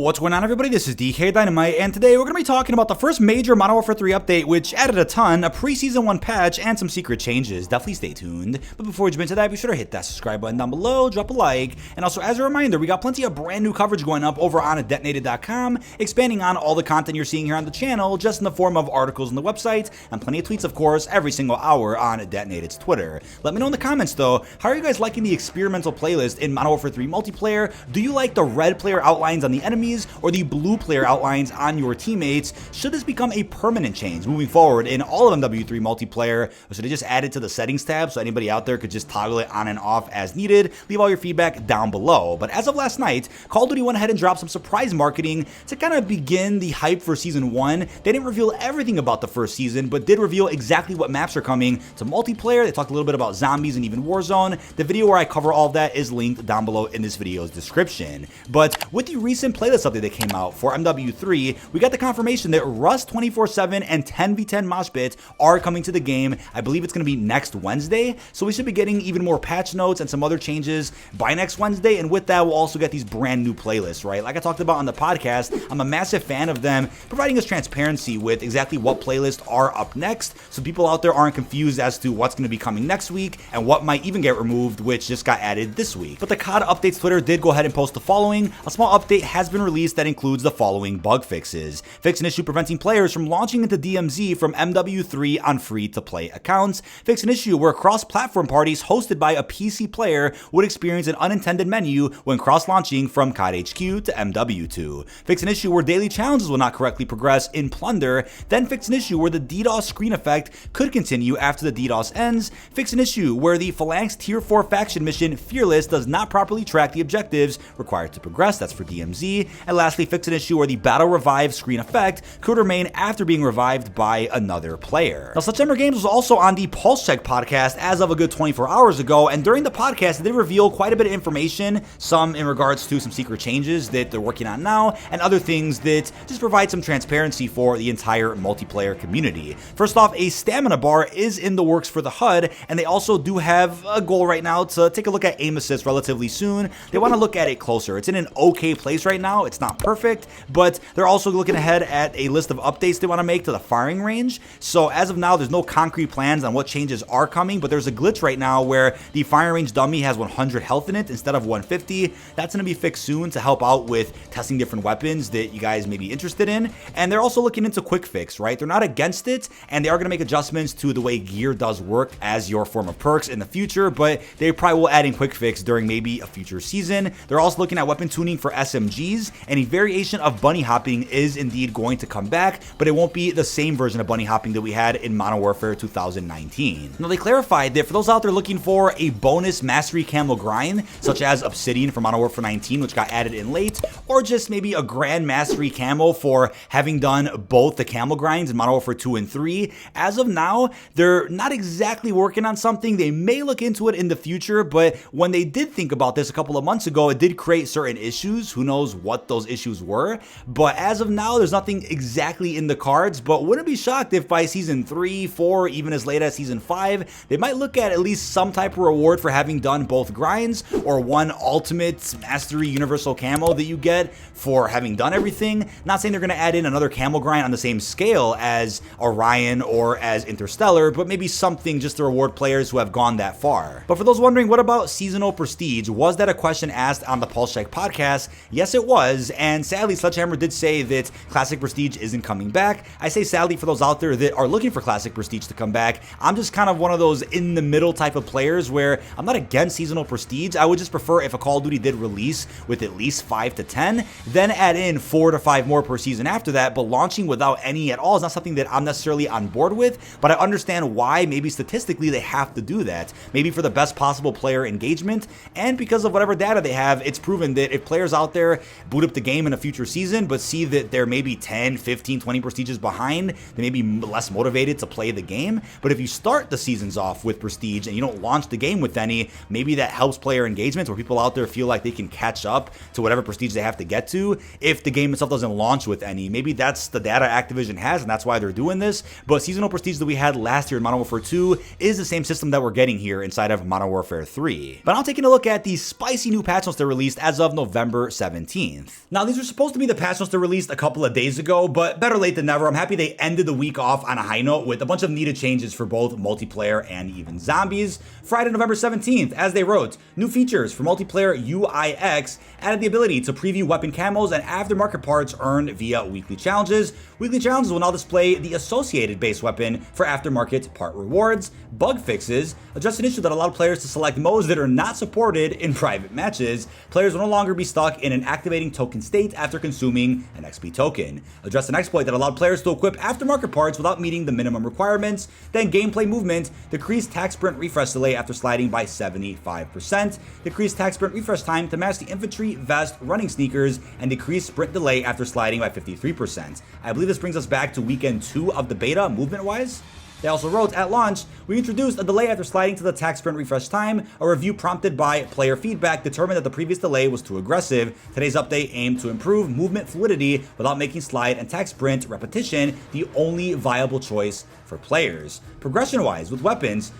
What's going on, everybody? This is dkdynamite, and today we're going to be talking about the first major Modern Warfare 3 update, which added a ton, a pre-season 1 patch, and some secret changes. Definitely stay tuned. But before we jump into that, be sure to hit that subscribe button down below, drop a like, and also as a reminder, we got plenty of brand new coverage going up over on detonated.com, expanding on all the content you're seeing here on the channel, just in the form of articles on the website, and plenty of tweets, of course, every single hour on Detonated's Twitter. Let me know in the comments, though, how are you guys liking the experimental playlist in Modern Warfare 3 multiplayer? Do you like the red player outlines on the enemies, or the blue player outlines on your teammates? Should this become a permanent change moving forward in all of MW3 multiplayer, or should it just add it to the settings tab so anybody out there could just toggle it on and off as needed? Leave all your feedback down below. But as of last night, Call of Duty went ahead and dropped some surprise marketing to kind of begin the hype for Season 1. They didn't reveal everything about the first season, but did reveal exactly what maps are coming to multiplayer. They talked a little bit about zombies and even Warzone. The video where I cover all of that is linked down below in this video's description. But with the recent playlist update that came out for MW3, we got the confirmation that Rust 24/7 and 10v10 Moshpit are coming to the game. I believe it's going to be next Wednesday, so we should be getting even more patch notes and some other changes by next Wednesday, and with that we'll also get these brand new playlists, right? Like I talked about on the podcast, I'm a massive fan of them providing us transparency with exactly what playlists are up next, so people out there aren't confused as to what's going to be coming next week and what might even get removed, which just got added this week. But the COD Updates Twitter did go ahead and post the following. A small update has been released that includes the following bug fixes. Fix an issue preventing players from launching into DMZ from MW3 on free-to-play accounts. Fix an issue where cross-platform parties hosted by a PC player would experience an unintended menu when cross-launching from COD HQ to MW2. Fix an issue where daily challenges will not correctly progress in Plunder. Then fix an issue where the DDoS screen effect could continue after the DDoS ends. Fix an issue where the Phalanx Tier 4 faction mission Fearless does not properly track the objectives required to progress. That's for DMZ. And lastly, fix an issue where the battle revive screen effect could remain after being revived by another player. Now, Sledgehammer Games was also on the Pulse Check podcast as of a good 24 hours ago, and during the podcast they revealed quite a bit of information, some in regards to some secret changes that they're working on now, and other things that just provide some transparency for the entire multiplayer community. First off, a stamina bar is in the works for the HUD, and they also do have a goal right now to take a look at aim assist relatively soon. They want to look at it closer. It's in an okay place right now. It's not perfect, but they're also looking ahead at a list of updates they want to make to the firing range. So as of now, there's no concrete plans on what changes are coming, but there's a glitch right now where the firing range dummy has 100 health in it instead of 150. That's going to be fixed soon to help out with testing different weapons that you guys may be interested in. And they're also looking into quick fix, right? They're not against it, and they are going to make adjustments to the way gear does work as your form of perks in the future, but they probably will add in quick fix during maybe a future season. They're also looking at weapon tuning for SMGs, and a variation of bunny hopping is indeed going to come back, but it won't be the same version of bunny hopping that we had in Modern Warfare 2019. Now, they clarified that for those out there looking for a bonus mastery camo grind, such as Obsidian for Modern Warfare 19, which got added in late, or just maybe a grand mastery camo for having done both the camo grinds in Modern Warfare 2 and 3, as of now, they're not exactly working on something. They may look into it in the future, but when they did think about this a couple of months ago, it did create certain issues. Who knows what those issues were, but as of now, there's nothing exactly in the cards. But wouldn't be shocked if by Season 3, 4, even as late as Season 5, they might look at least some type of reward for having done both grinds, or one ultimate mastery universal camo that you get for having done everything. Not saying they're going to add in another camo grind on the same scale as Orion or as Interstellar, but maybe something just to reward players who have gone that far. But for those wondering, what about seasonal prestige? Was that a question asked on the Pulse Check podcast? Yes, it was, and sadly, Sledgehammer did say that Classic Prestige isn't coming back. I say sadly for those out there that are looking for Classic Prestige to come back. I'm just kind of one of those in the middle type of players where I'm not against seasonal prestige. I would just prefer if a Call of Duty did release with at least 5 to 10, then add in 4 to 5 more per season after that, but launching without any at all is not something that I'm necessarily on board with, but I understand why maybe statistically they have to do that. Maybe for the best possible player engagement, and because of whatever data they have, it's proven that if players out there boot up the game in a future season, but see that they're maybe 10, 15, 20 prestiges behind, they may be less motivated to play the game. But if you start the seasons off with prestige and you don't launch the game with any, maybe that helps player engagement where people out there feel like they can catch up to whatever prestige they have to get to if the game itself doesn't launch with any. Maybe that's the data Activision has, and that's why they're doing this. But seasonal prestige that we had last year in Modern Warfare 2 is the same system that we're getting here inside of Modern Warfare 3. But now taking a look at the spicy new patch notes that released as of November 17th. 15th. Now, these were supposed to be the patch notes that released a couple of days ago, but better late than never. I'm happy they ended the week off on a high note with a bunch of needed changes for both multiplayer and even zombies. Friday, November 17th, as they wrote, new features for multiplayer UIX added the ability to preview weapon camos and aftermarket parts earned via weekly challenges. Weekly challenges will now display the associated base weapon for aftermarket part rewards. Bug fixes addressed an issue that allowed players to select modes that are not supported in private matches. Players will no longer be stuck in an activating token state after consuming an XP token. Addressed an exploit that allowed players to equip aftermarket parts without meeting the minimum requirements. Then gameplay movement decreased tac sprint refresh delay after sliding by 75%. Decreased tac sprint refresh time to match the infantry, vest, running sneakers, and decreased sprint delay after sliding by 53%. I believe this brings us back to weekend 2 of the beta movement-wise. They also wrote, at launch, we introduced a delay after sliding to the tac sprint refresh time. A review prompted by player feedback determined that the previous delay was too aggressive. Today's update aimed to improve movement fluidity without making slide and tac sprint repetition the only viable choice for players. Progression-wise, with weapons,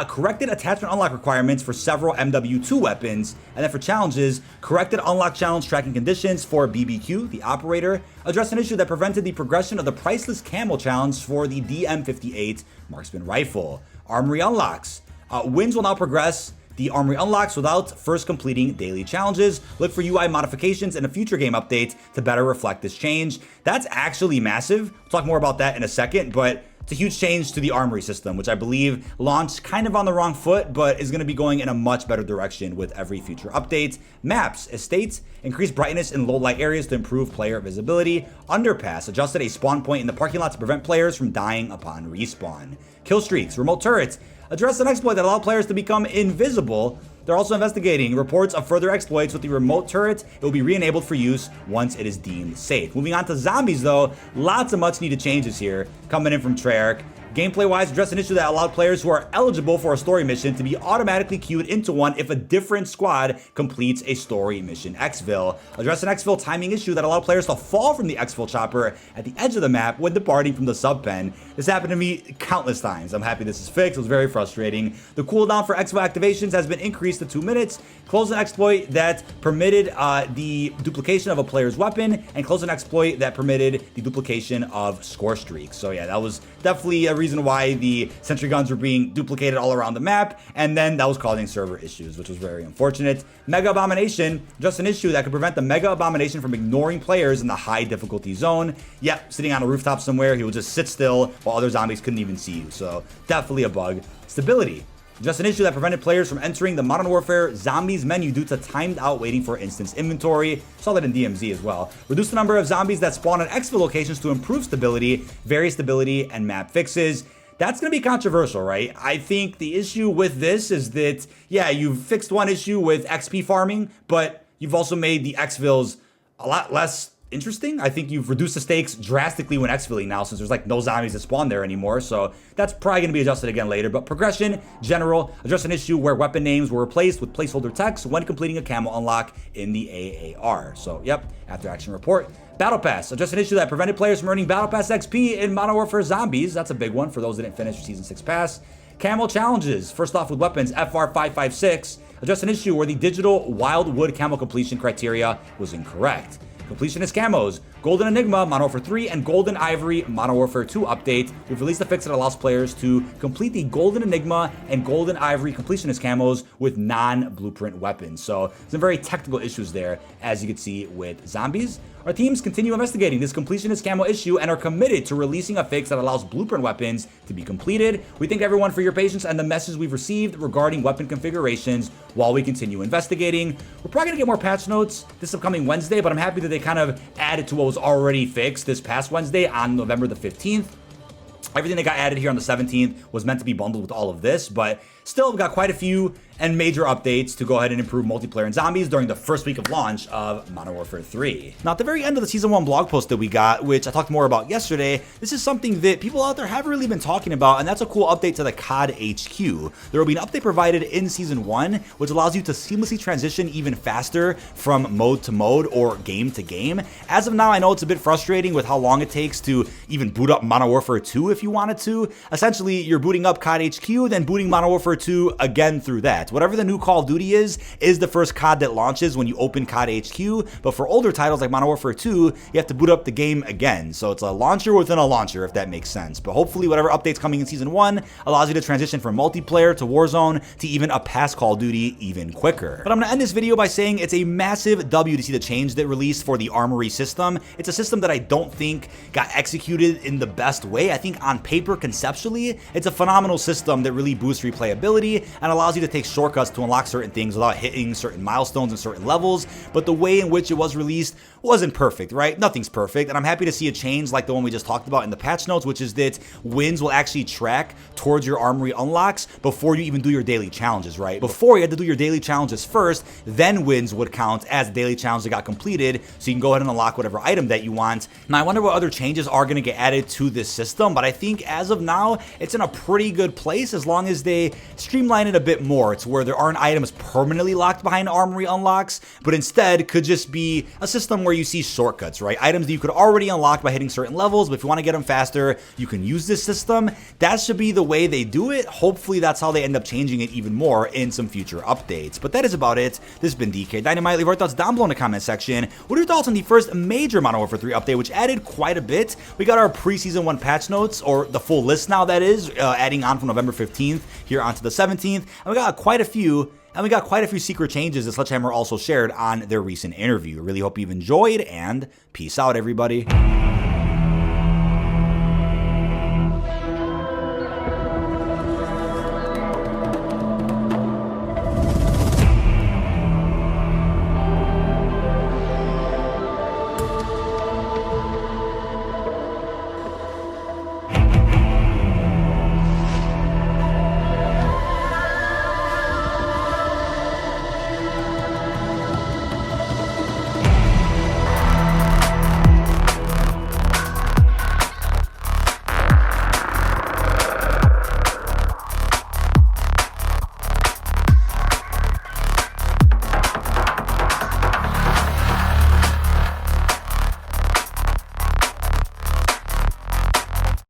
corrected attachment unlock requirements for several MW2 weapons, and then for challenges, corrected unlock challenge tracking conditions for BBQ, the operator, addressed an issue that prevented the progression of the priceless Camo challenge for the DM58 marksman rifle. Armory unlocks. Wins will now progress the Armory unlocks without first completing daily challenges. Look for UI modifications in a future game update to better reflect this change. That's actually massive. We'll talk more about that in a second, but it's a huge change to the Armory system, which I believe launched kind of on the wrong foot, but is going to be going in a much better direction with every future update. Maps, estates, increased brightness in low light areas to improve player visibility. Underpass, adjusted a spawn point in the parking lot to prevent players from dying upon respawn. Kill streaks, remote turrets, addressed an exploit that allowed players to become invisible. They're also investigating reports of further exploits with the remote turret. It will be re-enabled for use once it is deemed safe. Moving on to zombies though, lots of much needed changes here coming in from Treyarch. Gameplay-wise, address an issue that allowed players who are eligible for a story mission to be automatically queued into one if a different squad completes a story mission exfil. Address an exfil timing issue that allowed players to fall from the exfil chopper at the edge of the map when departing from the sub-pen. This happened to me countless times. I'm happy this is fixed. It was very frustrating. The cooldown for exfil activations has been increased to 2 minutes. Close an exploit that permitted the duplication of a player's weapon, and close an exploit that permitted the duplication of score streaks. So yeah, that was definitely a reason why the sentry guns were being duplicated all around the map, and then that was causing server issues, which was very unfortunate. Mega Abomination, just an issue that could prevent the Mega Abomination from ignoring players in the high difficulty zone. Yep, sitting on a rooftop somewhere, he will just sit still while other zombies couldn't even see you, so definitely a bug. Stability, just an issue that prevented players from entering the Modern Warfare Zombies menu due to timed out waiting for instance inventory. Saw that in DMZ as well. Reduce the number of zombies that spawn at exfil locations to improve stability, vary stability, and map fixes. That's going to be controversial, right? I think the issue with this is that, yeah, you've fixed one issue with XP farming, but you've also made the exfils a lot less interesting. I think you've reduced the stakes drastically when exfilling now, since there's like no zombies that spawn there anymore. So that's probably going to be adjusted again later. But progression, general, address an issue where weapon names were replaced with placeholder text when completing a camo unlock in the AAR. So yep, after action report. Battle Pass, address an issue that prevented players from earning Battle Pass XP in Modern Warfare Zombies. That's a big one for those that didn't finish your Season 6 pass. Camo challenges, first off with weapons, FR556, address an issue where the digital Wildwood camo completion criteria was incorrect. Completionist camos, Golden Enigma, Modern Warfare 3, and Golden Ivory, Modern Warfare 2 update. We've released a fix that allows players to complete the Golden Enigma and Golden Ivory completionist camos with non-blueprint weapons. So some very technical issues there, as you can see with zombies. Our teams continue investigating this completionist camo issue and are committed to releasing a fix that allows blueprint weapons to be completed. We thank everyone for your patience and the messages we've received regarding weapon configurations while we continue investigating. We're probably gonna get more patch notes this upcoming Wednesday, but I'm happy that they kind of added to what was already fixed this past Wednesday on November the 15th. Everything that got added here on the 17th was meant to be bundled with all of this, but still, we've got quite a few and major updates to go ahead and improve multiplayer and zombies during the first week of launch of Modern Warfare 3. Now, at the very end of the Season 1 blog post that we got, which I talked more about yesterday, this is something that people out there haven't really been talking about, and that's a cool update to the COD HQ. There will be an update provided in Season 1, which allows you to seamlessly transition even faster from mode to mode or game to game. As of now, I know it's a bit frustrating with how long it takes to even boot up Modern Warfare 2 if you wanted to. Essentially, you're booting up COD HQ, then booting Modern Warfare 2 again through that. that. Whatever the new Call of Duty is the first COD that launches when you open COD HQ, but for older titles like Modern Warfare 2, you have to boot up the game again. So it's a launcher within a launcher, if that makes sense. But hopefully whatever update's coming in Season 1 allows you to transition from multiplayer to Warzone to even a past Call of Duty even quicker. But I'm gonna end this video by saying it's a massive W to see the change that released for the Armory system. It's a system that I don't think got executed in the best way. I think on paper, conceptually, it's a phenomenal system that really boosts replayability and allows you to take shortcuts to unlock certain things without hitting certain milestones and certain levels. But the way in which it was released wasn't perfect, right? Nothing's perfect, and I'm happy to see a change like the one we just talked about in the patch notes, which is that wins will actually track towards your Armory unlocks before you even do your daily challenges, right? Before, you had to do your daily challenges first, then wins would count as daily challenge that got completed, so you can go ahead and unlock whatever item that you want. Now, I wonder what other changes are going to get added to this system, but I think as of now, it's in a pretty good place as long as they streamline it a bit more. It's where there aren't items permanently locked behind Armory unlocks, but instead could just be a system where you see shortcuts, right? Items that you could already unlock by hitting certain levels, but if you want to get them faster, you can use this system. That should be the way they do it. Hopefully that's how they end up changing it even more in some future updates. But that is about it. This has been dkdynamite. Leave your thoughts down below in the comment section. What are your thoughts on the first major Modern Warfare 3 update, which added quite a bit? We got our pre-season 1 patch notes, or the full list now, that is, adding on from November 15th here onto the 17th, and we got quite a few secret changes that Sledgehammer also shared on their recent interview. Really hope you've enjoyed, and peace out, everybody.